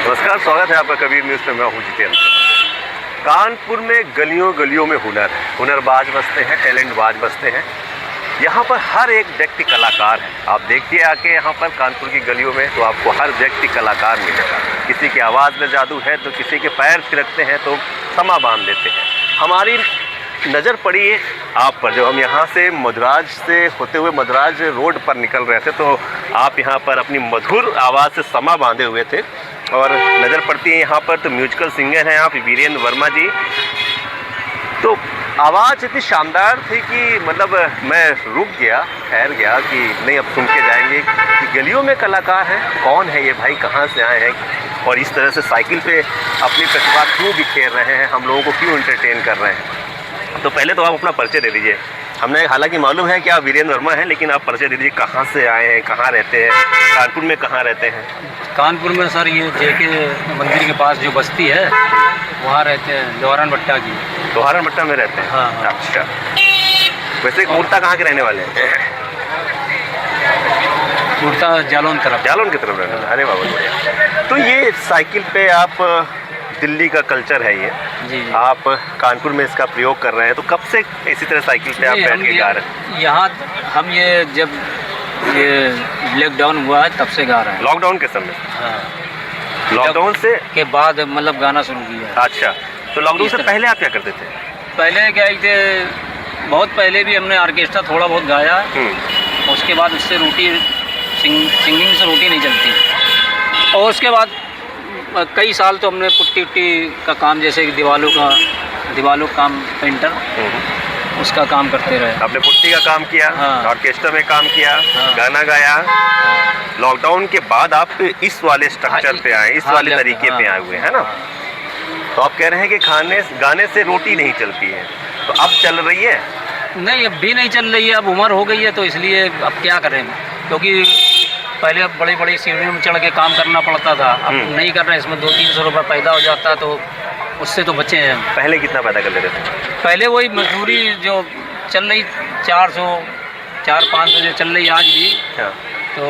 नमस्कार, स्वागत है आपका कबीर न्यूज़ पे। मैं हूँ जितेंद्र। कानपुर में गलियों गलियों में हुनर है, हुनरबाज बसते हैं, टैलेंटबाज बसते हैं। यहाँ पर हर एक व्यक्ति कलाकार है। आप देखिए आके यहाँ पर कानपुर की गलियों में तो आपको हर व्यक्ति कलाकार मिलेगा। किसी की आवाज़ में जादू है तो किसी के पैर थिरकते हैं तो समा बांध देते हैं। हमारी नज़र पड़ी है आप पर। जब हम यहाँ से मदराज से होते हुए मदराज रोड पर निकल रहे थे तो आप यहाँ पर अपनी मधुर आवाज़ से समा बांधे हुए थे और नज़र पड़ती है यहाँ पर तो म्यूजिकल सिंगर हैं आप, वीरेंद्र वर्मा जी। तो आवाज़ इतनी शानदार थी कि मतलब मैं रुक गया, ठहर गया कि नहीं अब सुन के जाएंगे कि गलियों में कलाकार हैं। कौन है ये भाई, कहाँ से आए हैं और इस तरह से साइकिल पे अपनी प्रतिभा क्यों बिखेर रहे हैं, हम लोगों को क्यों एंटरटेन कर रहे हैं। तो पहले तो आप अपना परिचय दे दीजिए। हमने हालांकि मालूम है कि आप वीरेंद्र वर्मा हैं, लेकिन आप परिचय दे दीजिए, कहाँ से आए हैं, कहाँ रहते हैं, कानपुर में कहाँ रहते हैं। कानपुर में सर ये जेके मंदिर के पास जो बस्ती है वहाँ रहते हैं, लोहारन भट्टा की। लोहारन भट्टा में रहते हैं। हाँ। अच्छा, वैसे मूर्ता कहाँ के रहने वाले हैं? मूर्ता जालौन तरफ। जालौन की तरफ रहने वाले। अरे बाबा बढ़िया। तो ये साइकिल पे आप, दिल्ली का कल्चर है ये जी। आप कानपुर में इसका प्रयोग कर रहे हैं, तो कब से इसी तरह साइकिल पे आप बैठ के गा रहे हैं? यहाँ हम ये जब ये लॉकडाउन हुआ है तब से गा रहे हैं। लॉकडाउन के समय? हाँ, लॉकडाउन से के बाद मतलब गाना शुरू किया। अच्छा, तो लॉकडाउन से पहले आप क्या करते थे? पहले क्या थे, बहुत पहले भी हमने ऑर्केस्ट्रा थोड़ा बहुत गाया। उसके बाद उससे रोटी सिंगिंग से रोटी नहीं चलती। और उसके बाद कई साल तो हमने पुट्टी उट्टी का काम, जैसे कि दीवालों का काम, पेंटर, उसका काम करते रहे। आपने पुट्टी का काम किया, हाँ। ऑर्केस्ट्रा में काम किया, हाँ। गाना गाया। हाँ। लॉकडाउन के बाद आप इस वाले स्ट्रक्चर पे आए, इस वाले तरीके पे आए हुए हैं ना। तो आप कह रहे हैं कि गाने से रोटी नहीं चलती है, तो अब चल रही है? नहीं, अब भी नहीं चल रही है। अब उम्र हो गई है तो इसलिए अब क्या करें, क्योंकि पहले अब बड़ी बड़ी सीढ़ियों में चढ़ के काम करना पड़ता था। अब नहीं कर रहे हैं। इसमें 200-300 रुपये पैदा हो जाता है तो उससे तो बचे हैं। पहले कितना पैदा कर लेते थे? पहले वही मजदूरी जो चल रही 400-500 जो चल रही आज भी। हाँ। तो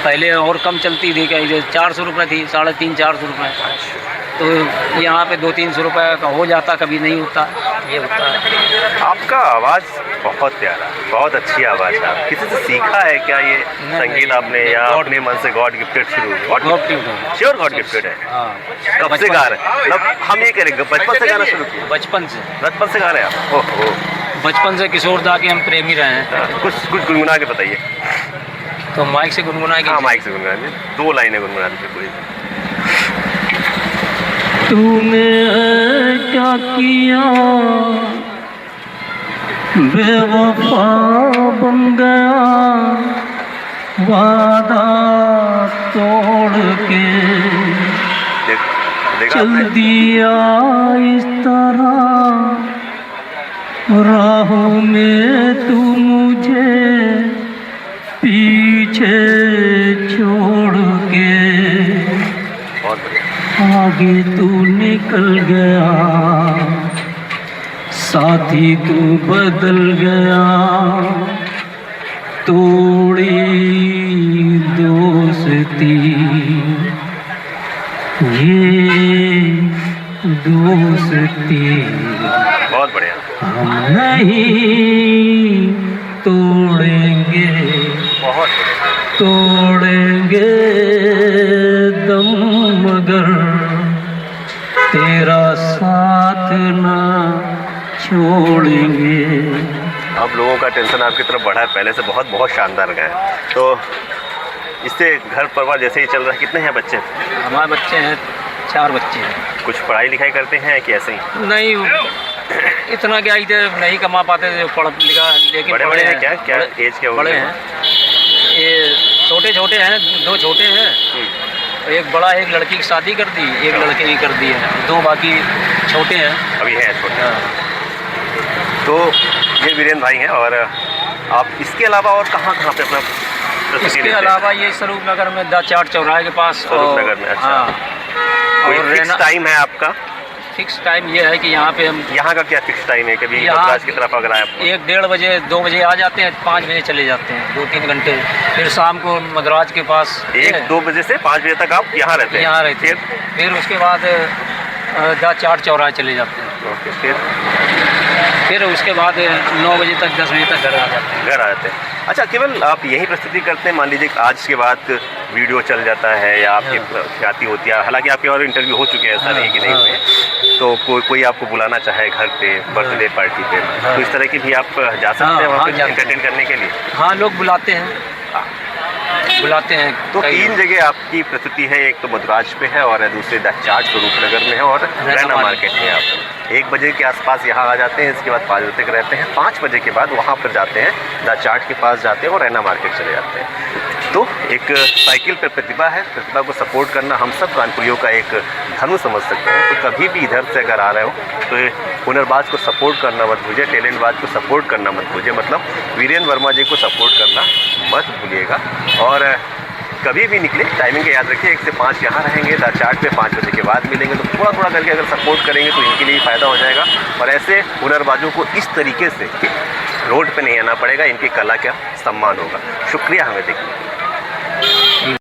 पहले और कम चलती थी, क्या 400 रुपये थी, 350-400 रुपये। तो यहाँ पे 200-300 रुपये का हो जाता, कभी नहीं होता, ये होता है। आपका आवाज़ बहुत प्यारा, बहुत अच्छी आवाज़ है। आप किसी से सीखा है क्या ये संगीत आपने, या अपने मन से गॉड गिफ्टेड शुरू? श्योर गॉड गिफ्टेड है। हाँ। कब से गा रहे हैं? मतलब हम ये करेंगे, बचपन से गाना शुरू किया? बचपन से गा रहे हैं आप? ओहो। बचपन से किशोर दा के हम प्रेमी रहे हैं। कुछ गुनगुना के बताइए। तो माइक से गुनगुना के? हाँ, माइक से गुनगुना दीजिए, 2 लाइनें गुनगुना दीजिए पूरी। तूने क्या किया, बेवफा बन गया, वादा तोड़ के चल दिया इस तरह, राहों में तू मुझे पीछे छोड़ के आगे तू निकल गया, साथी तू बदल गया, तोड़ी दोस्ती ये दोस्ती बहुत बढ़िया। हम नहीं तोड़ेंगे, बहुत तोड़ेंगे दम मगर तेरा साथ ना छोड़ेंगे। आप लोगों का टेंशन आपकी तरफ बढ़ा है पहले से, बहुत बहुत शानदार गए। तो इससे घर परिवार जैसे ही चल रहा है। कितने हैं बच्चे? हमारे बच्चे हैं 4 बच्चे हैं। कुछ पढ़ाई लिखाई करते हैं कि ऐसे ही? नहीं, इतना क्या ही थे, नहीं कमा पाते थे, पढ़ लिखा, लेकिन बड़े हैं क्या? क्या एज क्या बड़े हैं? ये छोटे हैं, 2 छोटे हैं। एक बड़ा, एक लड़की की शादी कर दी, एक लड़के की कर दी है, 2 बाकी छोटे हैं। अभी हैं छोटे। हाँ। तो ये वीरेंद्र भाई हैं। और आप इसके अलावा और कहाँ पे अपना? इसके अलावा ये स्वरूप नगर में दा चाट चौराहे के पास। स्वरूप नगर में? अच्छा। हाँ। और फिक्स टाइम है आपका? फिक्स टाइम ये है कि यहाँ पे हम यहाँ का क्या फिक्स टाइम है? कभी यहाँ मद्रास की तरफ अगर आए आप 1-1:30 बजे 2 बजे आ जाते हैं, 5 बजे चले जाते हैं, 2-3 घंटे। फिर शाम को मद्रास के पास 1-2 बजे से 5 बजे तक आप यहाँ रहते हैं? यहाँ रहते हैं। फिर उसके बाद दा चाट चौराहे चले जाते हैं। ओके, फिर उसके बाद 9 बजे तक 10 बजे तक घर आ जाते हैं। घर आ जाते हैं। अच्छा, केवल आप यही प्रस्तुति करते हैं? मान लीजिए आज के बाद वीडियो चल जाता है या आपकी ख्याति होती है, हालांकि आपके और इंटरव्यू हो चुके हैं, ऐसा नहीं कि नहीं हुए, तो कोई आपको बुलाना चाहे घर पे बर्थडे पार्टी पे, तो इस तरह की भी आप जा सकते हैं वहाँ पे एंटरटेन करने के लिए? हाँ, लोग बुलाते हैं, बुलाते हैं। तो 3 जगह आपकी प्रस्तुति है, एक तो मद्रास पे है और दूसरे द चाट स्वरूपनगर में है और रैना मार्केट में। आप 1 बजे के आसपास यहाँ आ जाते हैं, इसके बाद 5 बजे तक रहते हैं, 5 बजे के बाद वहाँ पर जाते हैं, द चाट के पास जाते हैं और रैना मार्केट चले जाते हैं। तो एक साइकिल पर प्रतिभा है, प्रतिभा को सपोर्ट करना हम सब कानपुरियों का एक धर्म समझ सकते हैं। तो कभी भी इधर से अगर आ रहे हो तो हुनरबाज को सपोर्ट करना मत भूलिए, टैलेंटबाज को सपोर्ट करना मत भूलिए, मतलब वीरेंद्र वर्मा जी को सपोर्ट करना मत भूलिएगा। और कभी भी निकले टाइमिंग का याद रखिए, 1 से 5 यहाँ रहेंगे, द चाट पे 5 बजे के बाद मिलेंगे। तो थोड़ा थोड़ा करके अगर सपोर्ट करेंगे तो इनके लिए फ़ायदा हो जाएगा और ऐसे हुनरबाजों को इस तरीके से रोड पे नहीं आना पड़ेगा, इनकी कला का सम्मान होगा। शुक्रिया हमें देखने।